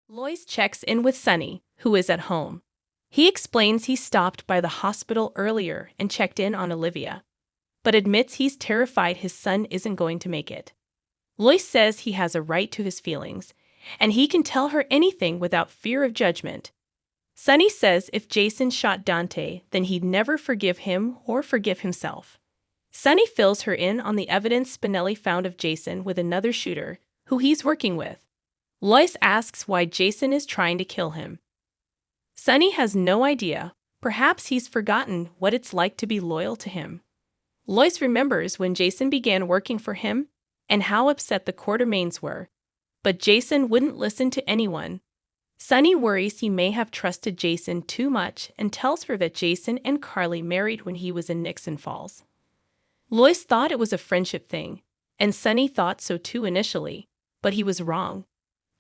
Lois checks in with Sunny, who is at home. He explains he stopped by the hospital earlier and checked in on Olivia, but admits he's terrified his son isn't going to make it. Lois says he has a right to his feelings, and he can tell her anything without fear of judgment. Sunny says if Jason shot Dante, then he'd never forgive him or forgive himself. Sunny fills her in on the evidence Spinelli found of Jason with another shooter, who he's working with. Lois asks why Jason is trying to kill him. Sunny has no idea. Perhaps he's forgotten what it's like to be loyal to him. Lois remembers when Jason began working for him and how upset the Quartermaines were. But Jason wouldn't listen to anyone. Sunny worries he may have trusted Jason too much and tells her that Jason and Carly married when he was in Nixon Falls. Lois thought it was a friendship thing, and Sunny thought so too initially, but he was wrong.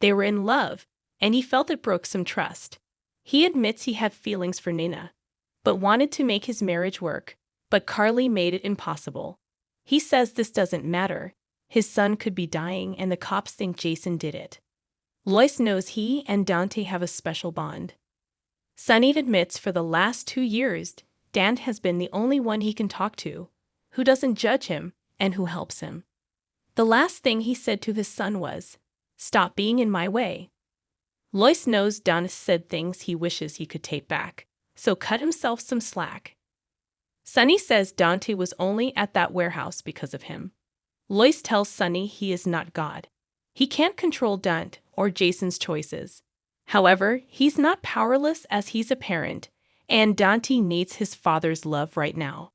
They were in love, and he felt it broke some trust. He admits he had feelings for Nina, but wanted to make his marriage work, but Carly made it impossible. He says this doesn't matter. His son could be dying and the cops think Jason did it. Lois knows he and Dante have a special bond. Sunny admits for the last 2 years, Dan has been the only one he can talk to, who doesn't judge him and who helps him. The last thing he said to his son was, "Stop being in my way." Lois knows Dan said things he wishes he could take back, so cut himself some slack. Sunny says Dante was only at that warehouse because of him. Lois tells Sunny he is not God. He can't control Dante or Jason's choices. However, he's not powerless as he's a parent, and Dante needs his father's love right now.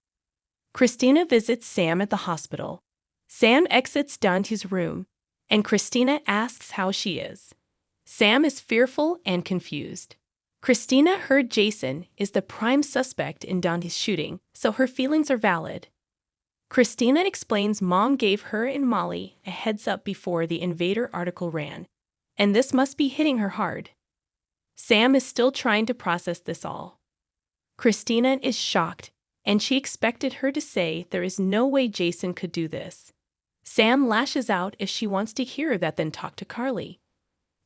Christina visits Sam at the hospital. Sam exits Dante's room, and Christina asks how she is. Sam is fearful and confused. Christina heard Jason is the prime suspect in Dante's shooting, so her feelings are valid. Christina explains Mom gave her and Molly a heads up before the Invader article ran, and this must be hitting her hard. Sam is still trying to process this all. Christina is shocked, and she expected her to say there is no way Jason could do this. Sam lashes out if she wants to hear that, then talk to Carly.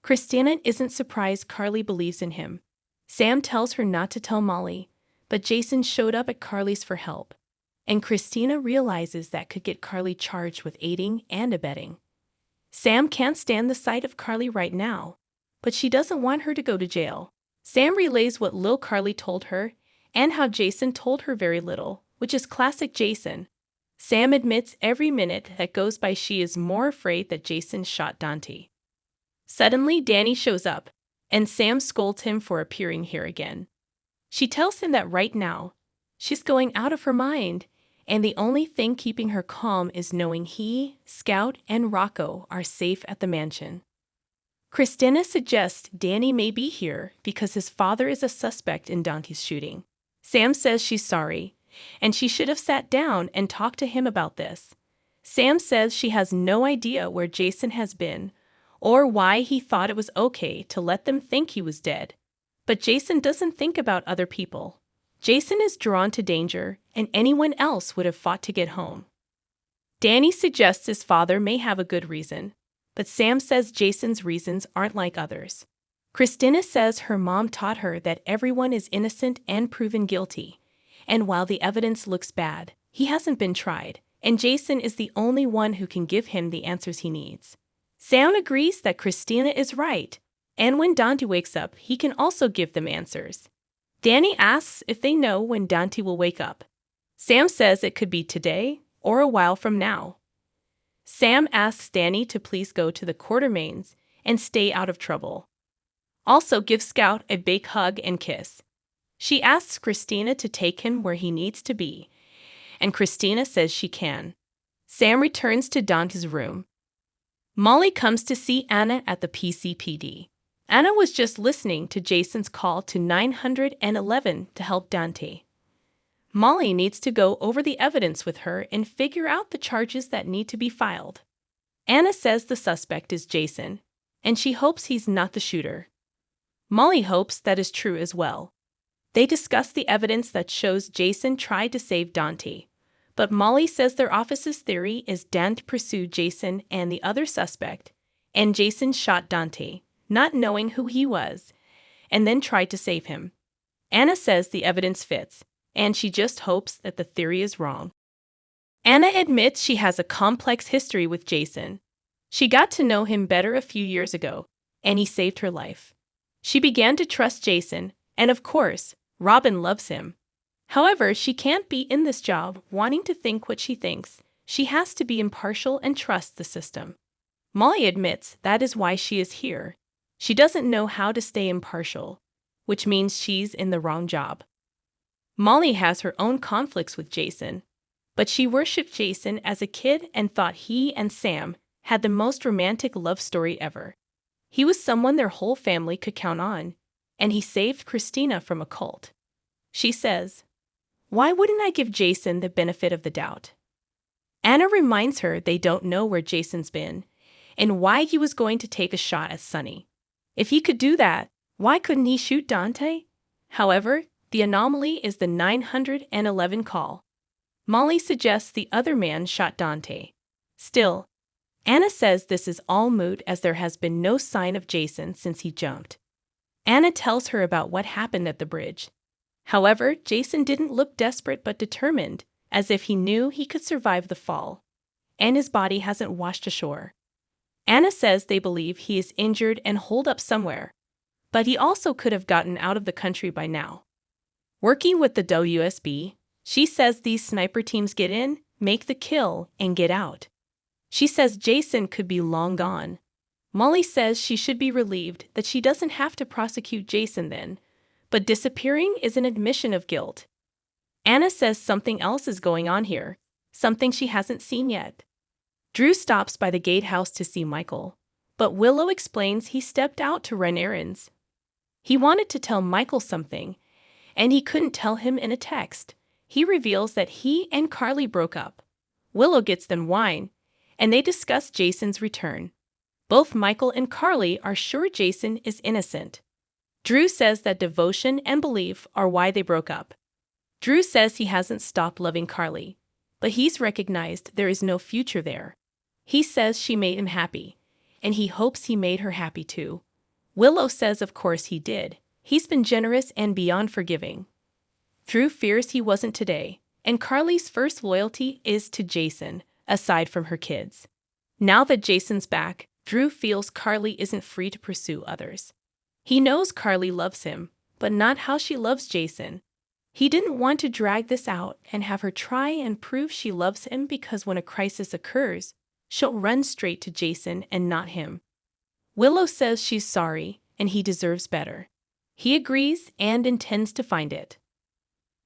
Christina isn't surprised Carly believes in him. Sam tells her not to tell Molly, but Jason showed up at Carly's for help, and Christina realizes that could get Carly charged with aiding and abetting. Sam can't stand the sight of Carly right now, but she doesn't want her to go to jail. Sam relays what Lil Carly told her and how Jason told her very little, which is classic Jason. Sam admits every minute that goes by she is more afraid that Jason shot Dante. Suddenly, Danny shows up, and Sam scolds him for appearing here again. She tells him that right now, she's going out of her mind, and the only thing keeping her calm is knowing he, Scout, and Rocco are safe at the mansion. Christina suggests Danny may be here because his father is a suspect in Dante's shooting. Sam says she's sorry, and she should have sat down and talked to him about this. Sam says she has no idea where Jason has been or why he thought it was okay to let them think he was dead. But Jason doesn't think about other people. Jason is drawn to danger, and anyone else would have fought to get home. Danny suggests his father may have a good reason, but Sam says Jason's reasons aren't like others. Christina says her mom taught her that everyone is innocent and proven guilty, and while the evidence looks bad, he hasn't been tried, and Jason is the only one who can give him the answers he needs. Sam agrees that Christina is right, and when Dante wakes up, he can also give them answers. Danny asks if they know when Dante will wake up. Sam says it could be today or a while from now. Sam asks Danny to please go to the Quartermaines and stay out of trouble. Also give Scout a big hug and kiss. She asks Christina to take him where he needs to be, and Christina says she can. Sam returns to Dante's room. Molly comes to see Anna at the PCPD. Anna was just listening to Jason's call to 911 to help Dante. Molly needs to go over the evidence with her and figure out the charges that need to be filed. Anna says the suspect is Jason, and she hopes he's not the shooter. Molly hopes that is true as well. They discuss the evidence that shows Jason tried to save Dante, but Molly says their office's theory is Dante pursued Jason and the other suspect, and Jason shot Dante, not knowing who he was, and then tried to save him. Anna says the evidence fits, and she just hopes that the theory is wrong. Anna admits she has a complex history with Jason. She got to know him better a few years ago, and he saved her life. She began to trust Jason, and of course, Robin loves him. However, she can't be in this job wanting to think what she thinks. She has to be impartial and trust the system. Molly admits that is why she is here. She doesn't know how to stay impartial, which means she's in the wrong job. Molly has her own conflicts with Jason, but she worshipped Jason as a kid and thought he and Sam had the most romantic love story ever. He was someone their whole family could count on, and he saved Christina from a cult. She says, "Why wouldn't I give Jason the benefit of the doubt?" Anna reminds her they don't know where Jason's been, and why he was going to take a shot at Sunny. If he could do that, why couldn't he shoot Dante? However, the anomaly is the 911 call. Molly suggests the other man shot Dante. Still, Anna says this is all moot as there has been no sign of Jason since he jumped. Anna tells her about what happened at the bridge. However, Jason didn't look desperate but determined, as if he knew he could survive the fall. And his body hasn't washed ashore. Anna says they believe he is injured and holed up somewhere, but he also could have gotten out of the country by now. Working with the WSB, she says these sniper teams get in, make the kill, and get out. She says Jason could be long gone. Molly says she should be relieved that she doesn't have to prosecute Jason then, but disappearing is an admission of guilt. Anna says something else is going on here, something she hasn't seen yet. Drew stops by the gatehouse to see Michael, but Willow explains he stepped out to run errands. He wanted to tell Michael something, and he couldn't tell him in a text. He reveals that he and Carly broke up. Willow gets them wine, and they discuss Jason's return. Both Michael and Carly are sure Jason is innocent. Drew says that devotion and belief are why they broke up. Drew says he hasn't stopped loving Carly, but he's recognized there is no future there. He says she made him happy, and he hopes he made her happy too. Willow says of course he did. He's been generous and beyond forgiving. Drew fears he wasn't today, and Carly's first loyalty is to Jason, aside from her kids. Now that Jason's back, Drew feels Carly isn't free to pursue others. He knows Carly loves him, but not how she loves Jason. He didn't want to drag this out and have her try and prove she loves him because when a crisis occurs, she'll run straight to Jason and not him. Willow says she's sorry and he deserves better. He agrees and intends to find it.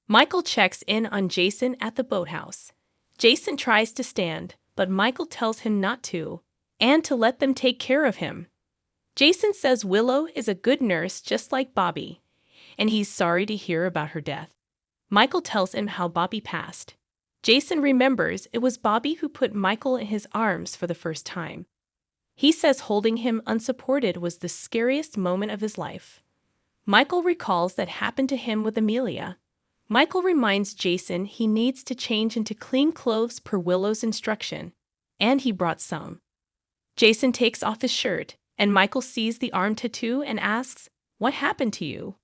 Michael checks in on Jason at the boathouse. Jason tries to stand, but Michael tells him not to, and to let them take care of him. Jason says Willow is a good nurse just like Bobby, and he's sorry to hear about her death. Michael tells him how Bobby passed. Jason remembers it was Bobby who put Michael in his arms for the first time. He says holding him unsupported was the scariest moment of his life. Michael recalls that happened to him with Amelia. Michael reminds Jason he needs to change into clean clothes per Willow's instruction, and he brought some. Jason takes off his shirt, and Michael sees the arm tattoo and asks, "What happened to you?"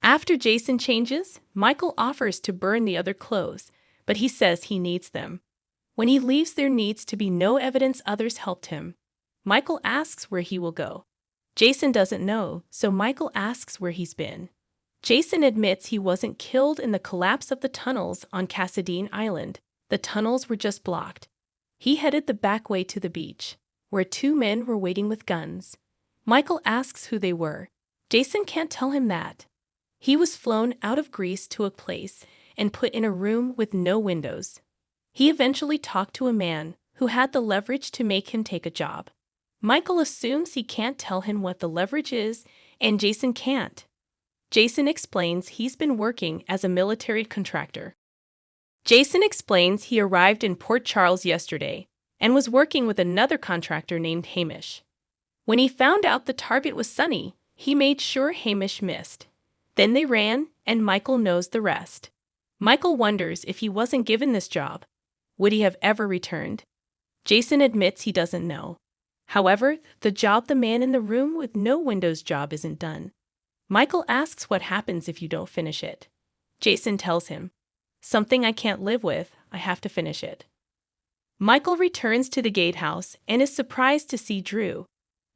After Jason changes, Michael offers to burn the other clothes, but he says he needs them. When he leaves, there needs to be no evidence others helped him. Michael asks where he will go. Jason doesn't know, so Michael asks where he's been. Jason admits he wasn't killed in the collapse of the tunnels on Cassadine Island. The tunnels were just blocked. He headed the back way to the beach, where two men were waiting with guns. Michael asks who they were. Jason can't tell him that. He was flown out of Greece to a place and put in a room with no windows. He eventually talked to a man who had the leverage to make him take a job. Michael assumes he can't tell him what the leverage is, and Jason can't. Jason explains he's been working as a military contractor. Jason explains he arrived in Port Charles yesterday and was working with another contractor named Hamish. When he found out the target was Sunny, he made sure Hamish missed. Then they ran, and Michael knows the rest. Michael wonders if he wasn't given this job, would he have ever returned? Jason admits he doesn't know. However, the job the man in the room with no windows job isn't done. Michael asks what happens if you don't finish it. Jason tells him, "Something I can't live with, I have to finish it." Michael returns to the gatehouse and is surprised to see Drew.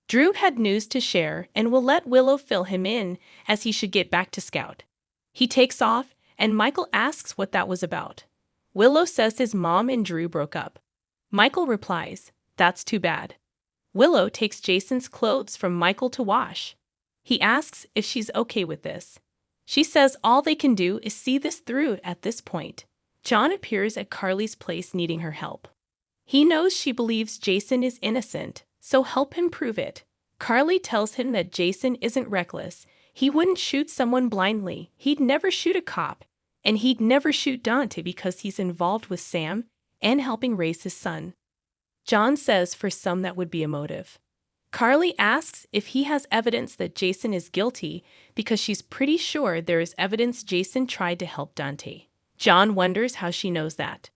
Drew had news to share and will let Willow fill him in as he should get back to Scout. He takes off, and Michael asks what that was about. Willow says his mom and Drew broke up. Michael replies, "That's too bad." Willow takes Jason's clothes from Michael to wash. He asks if she's okay with this. She says all they can do is see this through at this point. John appears at Carly's place needing her help. He knows she believes Jason is innocent, so help him prove it. Carly tells him that Jason isn't reckless. He wouldn't shoot someone blindly. He'd never shoot a cop. And he'd never shoot Dante because he's involved with Sam and helping raise his son. John says for some that would be a motive. Carly asks if he has evidence that Jason is guilty because she's pretty sure there is evidence Jason tried to help Dante. John wonders how she knows that.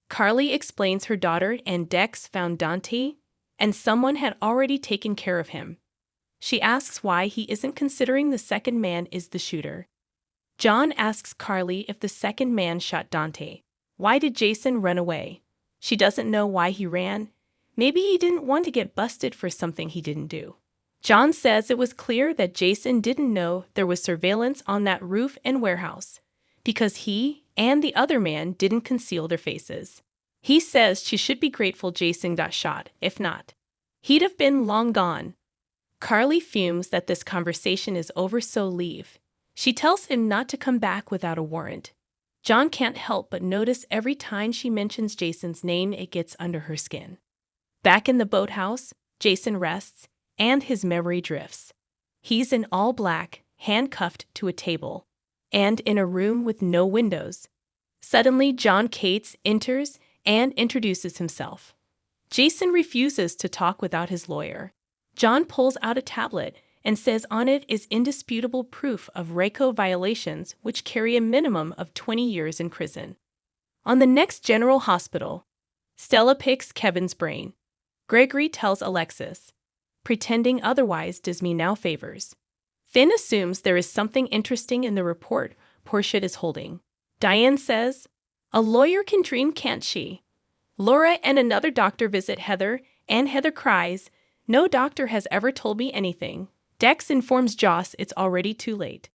Carly explains her daughter and Dex found Dante, and someone had already taken care of him. She asks why he isn't considering the second man is the shooter. John asks Carly if the second man shot Dante. Why did Jason run away? She doesn't know why he ran. Maybe he didn't want to get busted for something he didn't do. John says it was clear that Jason didn't know there was surveillance on that roof and warehouse, because he and the other man didn't conceal their faces. He says she should be grateful Jason got shot. If not, he'd have been long gone. Carly fumes that this conversation is over, so leave. She tells him not to come back without a warrant. John can't help but notice every time she mentions Jason's name, it gets under her skin. Back in the boathouse, Jason rests, and his memory drifts. He's in all black, handcuffed to a table, and in a room with no windows. Suddenly, John Cates enters and introduces himself. Jason refuses to talk without his lawyer. John pulls out a tablet and says on it is indisputable proof of RICO violations which carry a minimum of 20 years in prison. On the next General Hospital, Stella picks Kevin's brain. Gregory tells Alexis, "Pretending otherwise does me now favors." Finn assumes there is something interesting in the report Portia is holding. Diane says, "A lawyer can dream, can't she?" Laura and another doctor visit Heather, and Heather cries, "No doctor has ever told me anything." Dex informs Joss it's already too late.